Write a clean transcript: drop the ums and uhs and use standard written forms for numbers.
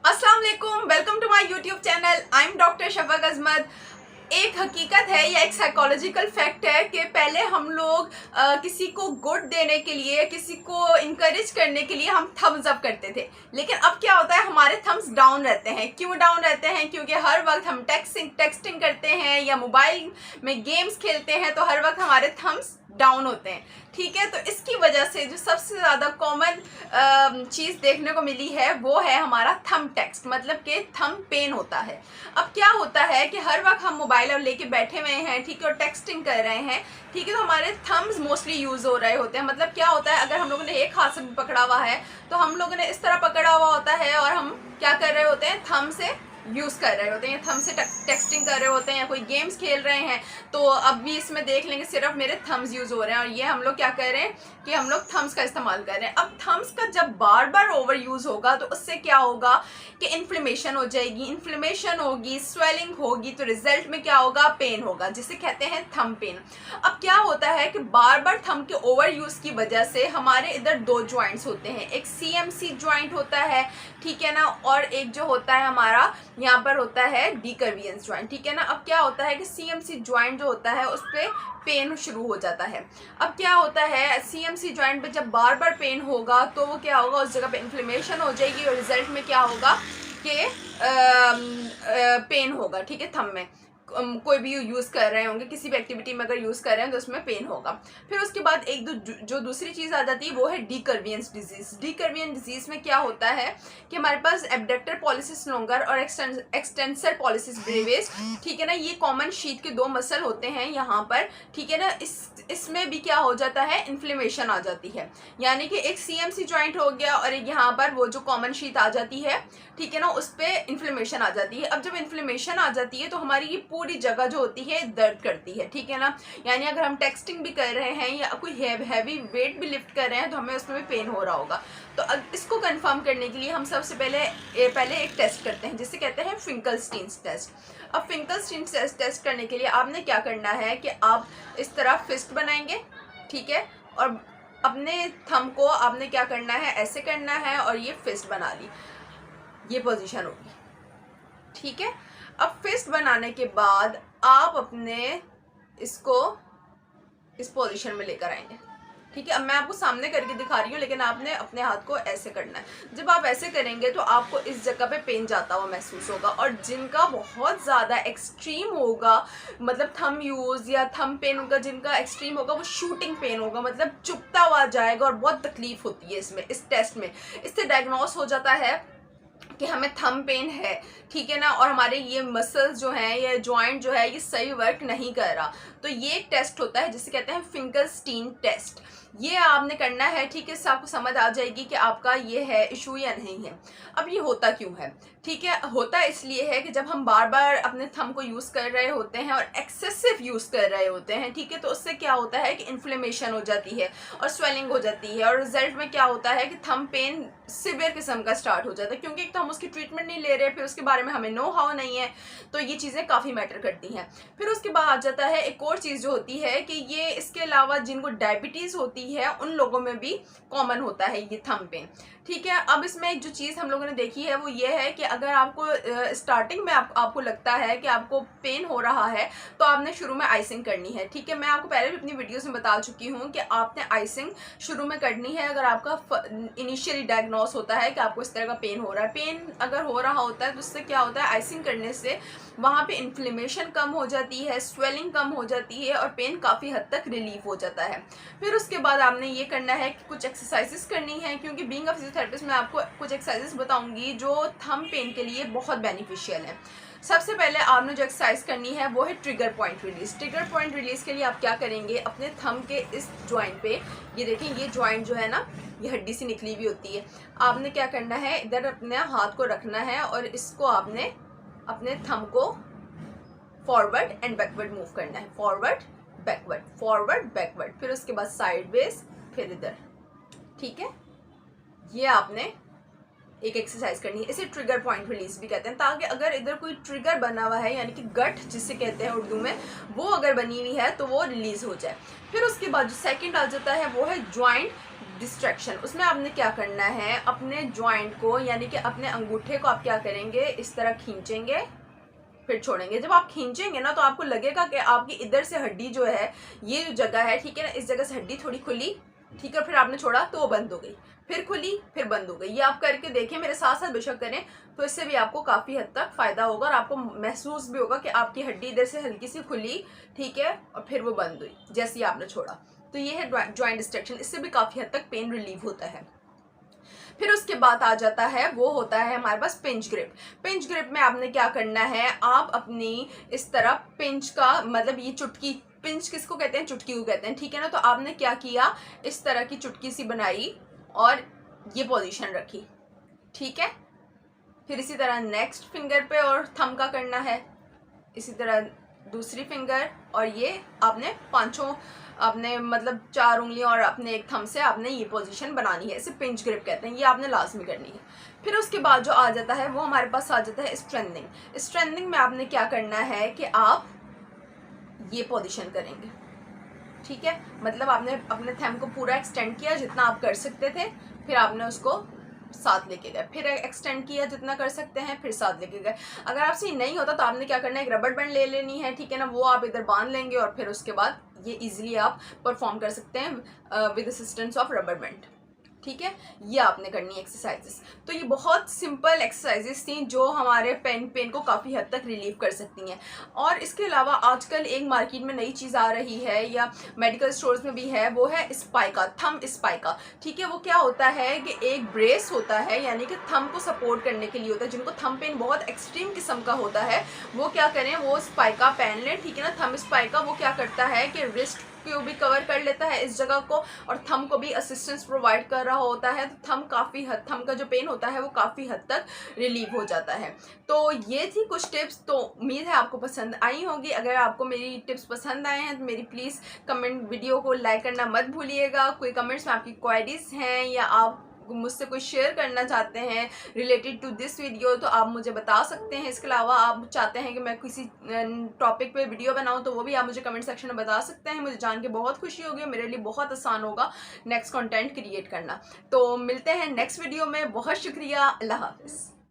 अस्सलाम वालेकुम, welcome to my YouTube channel. I am doctor Shafaq Azmat. एक हकीकत है या एक साइकोलॉजिकल फैक्ट है कि पहले हम लोग किसी को गुड देने के लिए, किसी को इनकरेज करने के लिए हम थम्स अप करते थे, लेकिन अब क्या होता है, हमारे थम्स डाउन रहते हैं। क्यों डाउन रहते हैं? क्योंकि हर वक्त हम टेक्सटिंग करते हैं या मोबाइल में गेम्स खेलते हैं, तो हर वक्त हमारे थम्स डाउन होते हैं। ठीक है, तो इसकी वजह से जो सबसे ज़्यादा कॉमन चीज़ देखने को मिली है वो है हमारा थंब टेक्स्ट, मतलब कि थंब पेन होता है। अब क्या होता है कि हर वक्त हम मोबाइल लेके बैठे हुए हैं, ठीक है, और टेक्सटिंग कर रहे हैं, ठीक है, तो हमारे थम्स मोस्टली यूज़ हो रहे होते हैं। मतलब क्या होता है, अगर हम लोगों ने एक हाथ से पकड़ा हुआ है तो हम लोगों ने इस तरह पकड़ा हुआ होता है और हम क्या कर रहे होते हैं, थंब से यूज़ कर रहे होते हैं, थंब से टेक्सटिंग कर रहे होते हैं या कोई गेम्स खेल रहे हैं। तो अब भी इसमें देख लेंगे सिर्फ मेरे थम्स यूज़ हो रहे हैं और ये हम लोग क्या कर रहे हैं कि हम लोग थम्स का इस्तेमाल कर रहे हैं। अब थम्स का जब बार बार ओवर यूज़ होगा तो उससे क्या होगा कि इन्फ्लेमेशन हो जाएगी, इन्फ्लेमेशन होगी, स्वेलिंग होगी, तो रिजल्ट में क्या होगा, पेन होगा, जिसे कहते हैं थंब पेन। अब क्या होता है कि बार बार थंब के ओवर यूज़ की वजह से हमारे इधर दो जॉइंट्स होते हैं, एक CMC जॉइंट होता है, ठीक है ना, और एक जो होता है हमारा यहाँ पर होता है डिकर्वियंस जॉइंट, ठीक है ना। अब क्या होता है कि CMC जॉइंट जो होता है उस पर पेन शुरू हो जाता है। अब क्या होता है, CMC जॉइंट पे जब बार बार पेन होगा तो वो क्या होगा, उस जगह पे इन्फ्लेमेशन हो जाएगी और रिजल्ट में क्या होगा कि पेन होगा, ठीक है, थंब में। कोई भी यूज़ कर रहे होंगे, किसी भी एक्टिविटी में अगर यूज़ कर रहे हैं तो उसमें पेन होगा। फिर उसके बाद एक जो दूसरी चीज़ आ जाती है वो है डिकर्वियंस डिजीज़। डिकर्वियंस डिजीज़ में क्या होता है कि हमारे पास एबडक्टर पॉलिसिस लोंगर और एक्सटेंसर पॉलिसिस ब्रेविस, ठीक है ना, ये कॉमन शीट के दो मसल होते हैं यहाँ पर, ठीक है ना। इसमें भी क्या हो जाता है, इन्फ्लेमेशन आ जाती है, यानी कि एक CMC जॉइंट हो गया और एक यहाँ पर वो जो कॉमन शीट आ जाती है, ठीक है ना, उस पर इन्फ्लेमेशन आ जाती है। अब जब इन्फ्लेमेशन आ जाती है तो हमारी ये पूरी जगह जो होती है दर्द करती है, ठीक है ना। यानी अगर हम टेक्सटिंग भी कर रहे हैं या कोई हैवी वेट भी लिफ्ट कर रहे हैं तो हमें उसमें भी पेन हो रहा होगा। तो इसको कंफर्म करने के लिए हम सबसे पहले एक टेस्ट करते हैं जिसे कहते हैं फिंकलस्टीन्स टेस्ट। अब फिंकलस्टीन्स टेस्ट करने के लिए आपने क्या करना है कि आप इस तरह फिस्ट बनाएंगे, ठीक है, और अपने थंब को आपने क्या करना है, ऐसे करना है और ये फिस्ट बना ली, ये पोजीशन होगी, ठीक है। अब फिस्ट बनाने के बाद आप अपने इसको इस पोजीशन में लेकर आएंगे, ठीक है। अब मैं आपको सामने करके दिखा रही हूँ, लेकिन आपने अपने हाथ को ऐसे करना है। जब आप ऐसे करेंगे तो आपको इस जगह पे पेन जाता हुआ महसूस होगा, और जिनका बहुत ज़्यादा एक्सट्रीम होगा, मतलब थंब यूज़ या थंब पेन उनका जिनका एक्सट्रीम होगा, वो शूटिंग पेन होगा, मतलब चुभता हुआ जाएगा और बहुत तकलीफ होती है इसमें, इस टेस्ट में। इससे डायग्नोस हो जाता है कि हमें थंब पेन है, ठीक है ना, और हमारे ये मसल्स जो हैं, ये जॉइंट जो है, ये सही वर्क नहीं कर रहा। तो ये एक टेस्ट होता है जिसे कहते हैं फिंकलस्टीन टेस्ट। ये आपने करना है, ठीक है, इससे आपको समझ आ जाएगी कि आपका ये है इशू या नहीं है। अब ये होता क्यों है, ठीक है, होता इसलिए है कि जब हम बार बार अपने थंब को यूज़ कर रहे होते हैं और एक्सेसिव यूज़ कर रहे होते हैं, ठीक है, तो उससे क्या होता है कि इन्फ्लेमेशन हो जाती है और स्वेलिंग हो जाती है, और रिजल्ट में क्या होता है कि थंब पेन सिवियर किस्म का स्टार्ट हो जाता है, क्योंकि एक तो हम उसकी ट्रीटमेंट नहीं ले रहे, फिर उसके बारे में हमें नो हाउ नहीं है, तो ये चीज़ें काफ़ी मैटर करती हैं। फिर उसके बाद आ जाता है एक और चीज़ जो होती है कि ये इसके अलावा जिनको डायबिटीज़ होती है उन लोगों में भी कॉमन होता है ये थंब पेन, ठीक है। अब इसमें एक जो चीज़ हम लोगों ने देखी है वो ये है कि अगर आपको स्टार्टिंग में आपको लगता है कि आपको पेन हो रहा है तो आपने शुरू में आइसिंग करनी है, ठीक है। मैं आपको पहले भी अपनी वीडियोस में बता चुकी हूँ कि आपने आइसिंग शुरू में करनी है अगर आपका इनिशियली डायग्नोस होता है कि आपको इस तरह का पेन हो रहा है। पेन अगर हो रहा होता है तो उससे क्या होता है, आइसिंग करने से वहाँ पे इन्फ्लेमेशन कम हो जाती है, स्वेलिंग कम हो जाती है और पेन काफ़ी हद तक रिलीफ हो जाता है। फिर उसके बाद आपने ये करना है कि कुछ एक्सरसाइजेस करनी है, क्योंकि बीइंग अ फिजियोथेरेपिस्ट मैं आपको कुछ एक्सरसाइजेस बताऊंगी जो थंब पेन के लिए बहुत बेनिफिशियल है। सबसे पहले आपने जो एक्सरसाइज करनी है वो है trigger point release. Trigger point release के लिए आप क्या करेंगे, अपने थंब के इस जॉइंट पे, ये देखें, ये जॉइंट जो है ना, ये हड्डी से निकली हुई होती है। आपने क्या करना है, इधर अपने हाथ को रखना है और इसको आपने अपने थंब को फॉरवर्ड एंड बैकवर्ड मूव करना है, फॉरवर्ड बैकवर्ड, फिर उसके बाद साइडवेज, फिर इधर, ठीक है। ये आपने एक एक्सरसाइज करनी है, इसे ट्रिगर पॉइंट रिलीज भी कहते हैं, ताकि अगर इधर कोई ट्रिगर बना हुआ है, यानी कि गट जिसे कहते हैं उर्दू में, वो अगर बनी हुई है तो वो रिलीज हो जाए। फिर उसके बाद जो सेकंड आ जाता है वो है जॉइंट डिस्ट्रैक्शन, उसमें आपने क्या करना है, अपने जॉइंट को यानी कि अपने अंगूठे को आप क्या करेंगे, इस तरह खींचेंगे फिर छोड़ेंगे। जब आप खींचेंगे ना तो आपको लगेगा कि आपकी इधर से हड्डी जो है, ये जो जगह है, ठीक है ना, इस जगह से हड्डी थोड़ी खुली, ठीक है, फिर आपने छोड़ा तो वो बंद हो गई, फिर खुली फिर बंद हो गई। ये आप करके देखें, मेरे साथ साथ बेशक करें, तो इससे भी आपको काफ़ी हद तक फ़ायदा होगा और आपको महसूस भी होगा कि आपकी हड्डी इधर से हल्की सी खुली, ठीक है, और फिर वो बंद हुई जैसे ही आपने छोड़ा। तो ये है जॉइंट डिस्ट्रैक्शन, इससे भी काफ़ी हद तक पेन रिलीव होता है। फिर उसके बाद आ जाता है, वो होता है हमारे पास पिंच ग्रिप। पिंच ग्रिप में आपने क्या करना है, आप अपनी इस तरह पिंच का मतलब ये चुटकी, पिंच किसको कहते हैं, चुटकी को कहते हैं, ठीक है ना। तो आपने क्या किया, इस तरह की चुटकी सी बनाई और ये पोजीशन रखी, ठीक है। फिर इसी तरह नेक्स्ट फिंगर पे और थंब का करना है, इसी तरह दूसरी फिंगर, और ये आपने पांचों, आपने मतलब 4 उंगलियों और अपने एक थंब से आपने ये पोजीशन बनानी है, इसे पिंच ग्रिप कहते हैं, ये आपने लाजमी करनी है। फिर उसके बाद जो आ जाता है वो हमारे पास आ जाता है स्ट्रेंथनिंग। स्ट्रेंथनिंग में आपने क्या करना है कि आप ये पोजीशन करेंगे, ठीक है, मतलब आपने अपने थंब को पूरा एक्सटेंड किया जितना आप कर सकते थे, फिर आपने उसको साथ लेके गए, फिर एक्सटेंड किया जितना कर सकते हैं, फिर साथ लेके गए। अगर आपसे ये नहीं होता तो आपने क्या करना है, एक रबर बैंड ले लेनी है, ठीक है ना, वो आप इधर बांध लेंगे और फिर उसके बाद ये इजीली आप परफॉर्म कर सकते हैं with assistance of rubber band, ठीक है। ये आपने करनी है एक्सरसाइजेस। तो ये बहुत सिंपल एक्सरसाइजेस थी जो हमारे पेन को काफ़ी हद तक रिलीव कर सकती हैं। और इसके अलावा आजकल एक मार्केट में नई चीज़ आ रही है या मेडिकल स्टोर्स में भी है, वो है स्पाइका, थंब स्पाइका, ठीक है। वो क्या होता है कि एक ब्रेस होता है, यानी कि थंब को सपोर्ट करने के लिए होता है। जिनको थंब पेन बहुत एक्सट्रीम किस्म का होता है वो क्या करें, वो स्पाइका पहन लें, ठीक है ना। थंब स्पाइका वो क्या करता है कि रिस्ट को भी कवर कर लेता है इस जगह को, और थंब को भी असिस्टेंस प्रोवाइड कर रहा होता है। तो थंब का जो पेन होता है वो काफ़ी हद तक रिलीव हो जाता है। तो ये थी कुछ टिप्स, तो उम्मीद है आपको पसंद आई होगी। अगर आपको मेरी टिप्स पसंद आए हैं तो मेरी प्लीज़ वीडियो को लाइक करना मत भूलिएगा। कोई कमेंट्स में आपकी क्वेरीज हैं या आप मुझसे कोई शेयर करना चाहते हैं रिलेटेड टू दिस वीडियो तो आप मुझे बता सकते हैं। इसके अलावा आप चाहते हैं कि मैं किसी टॉपिक पे वीडियो बनाऊं तो वो भी आप मुझे कमेंट सेक्शन में बता सकते हैं। मुझे जान के बहुत खुशी होगी, मेरे लिए बहुत आसान होगा नेक्स्ट कंटेंट क्रिएट करना। तो मिलते हैं नेक्स्ट वीडियो में, बहुत शुक्रिया, अल्लाह हाफिज़।